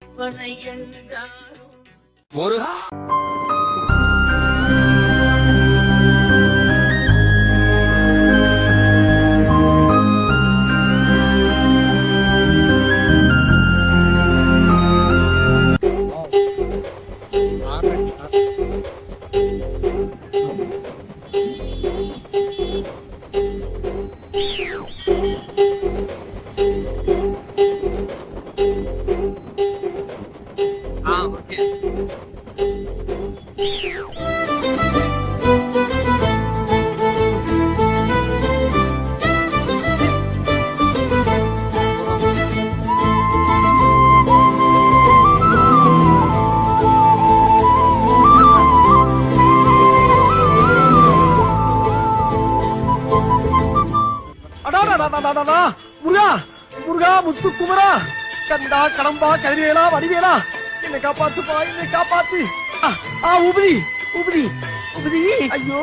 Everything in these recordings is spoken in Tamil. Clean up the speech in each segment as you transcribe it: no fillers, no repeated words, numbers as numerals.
முருகா முருகா முருகா முத்து குமரா கண்டா கடம்பா கதிரவேலா வடிவேலா என்னை காப்பாத்துப்பா என்னை காப்பாத்து உபதி உபதி உபதி ஐயோ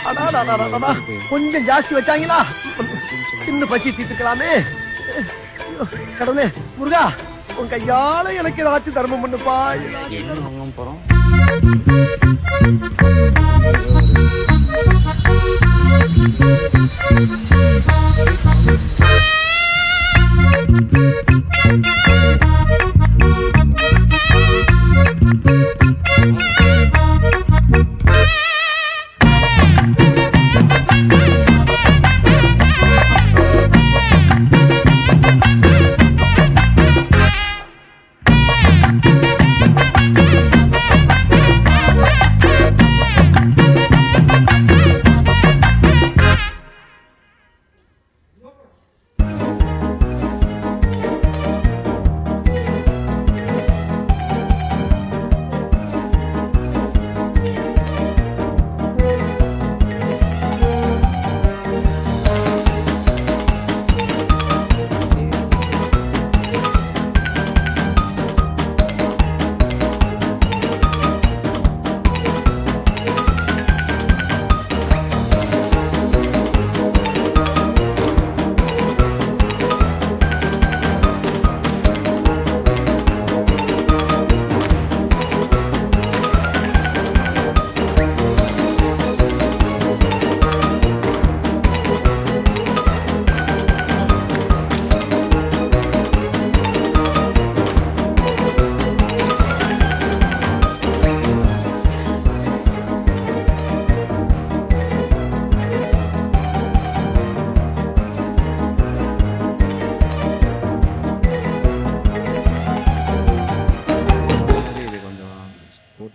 அடாடா கொஞ்சம் ஜாஸ்தி வச்சாங்களா இன்னும் பச்சி தீர்த்துக்கலாமே கடவுளே முருகா உன் கையால எனக்கு ஏதாச்சும் தர்மம் பண்ணுப்பா என்ன போறோம்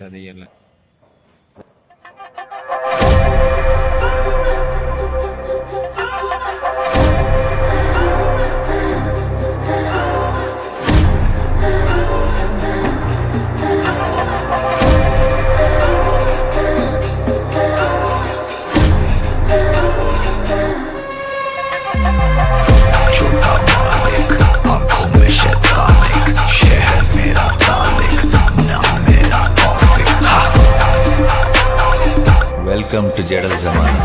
தெரியல. Welcome to Jadal Zamana.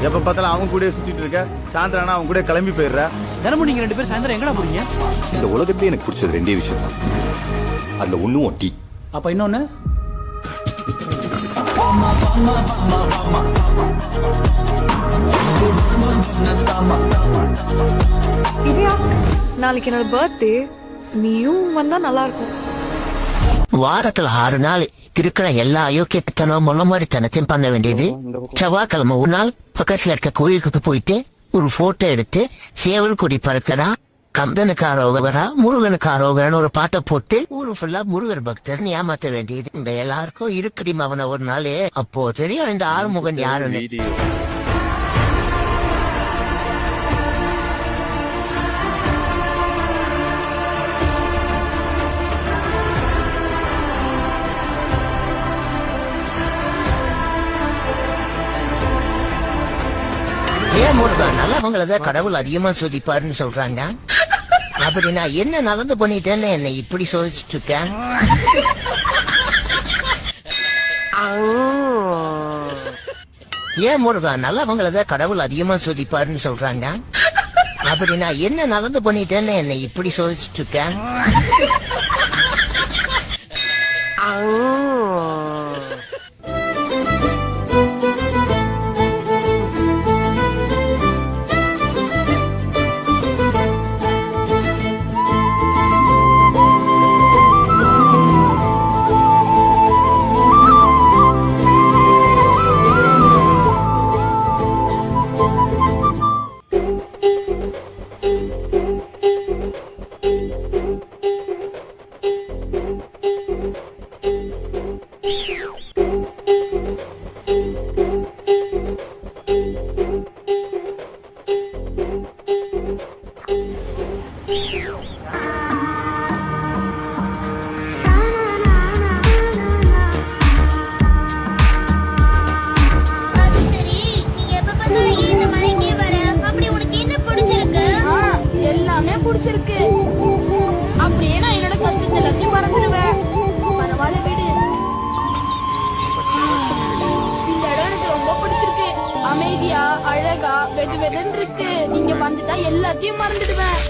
எப்ப பார்த்தாலும் அவங்க கூட சுத்திட்டு இருக்க, சாயந்தரம் அவங்க கூட கிளம்பி போயிடுற. தினமும் நீங்க 2 பேரும் சாயந்தரம் எங்கடா போறீங்க? இந்த உலகத்திலே எனக்கு பிடிச்சது 2 விஷயம் தான். அதுல ஒண்ணும் ஒட்டி. அப்ப இன்னொன்னு நாளைக்கு என்னோட பர்த்டே, நீயும் வந்தா நல்லா இருக்கும். வாரத்துல 6 நாள் இருக்கிற எல்லா அயோக்கியத்தனம் முளமாரித்தனத்தையும் பண்ண வேண்டியது. செவ்வாய்க்கிழமை ஒரு நாள் பக்கத்துல இருக்க கோயிலுக்கு போயிட்டு ஒரு போட்டோ எடுத்து சேவல் கொடி பறக்கிறா, கந்தனுக்கு அரோகரா, முருகனுக்கு அரோகரான்னு ஒரு பாட்டை போட்டு ஊரு ஃபுல்லா முருகர் பக்தர் ஏமாத்த வேண்டியது. இந்த எல்லாருக்கும் இருக்குடி அவனை ஒரு நாள். அப்போ தெரியும் இந்த ஆறுமுகன் யாருன்னு. ஏன் முருகன் நல்லவங்களதான் கடவுள் அதிகமா சோதிப்பாருன்னு சொல்றாங்க. அப்படி நான் என்ன நடந்து பண்ணிட்டேன்னு என்னை இப்படி சோதிச்சுட்டு இருக்கேன்? ஏன் முருகன் நல்லவங்களதான் கடவுள் அதிகமா சோதிப்பாருன்னு சொல்றாங்க. அப்படி நான் என்ன நடந்து பண்ணிட்டேன்னு என்னை இப்படி சோதிச்சுட்டு இருக்கேன்? அது சரி, நீ எப்ப பார்த்தாலும் ஏன் இந்த மலைக்கே வர? அப்படி உனக்கு என்ன பிடிச்சிருக்கு? எல்லாமே பிடிச்சிருக்கு. அப்படியே நான் என்னோட கஷ்டத்தை எல்லாத்தையும் மறந்துடுவேன். பரவாயில்ல விடு. இந்த இடம் எனக்கு ரொம்ப பிடிச்சிருக்கு. அமைதியா அழகா வெது வெதுன்னு இருக்கு. இங்க வந்துட்டா எல்லாத்தையும் மறந்துடுவேன்.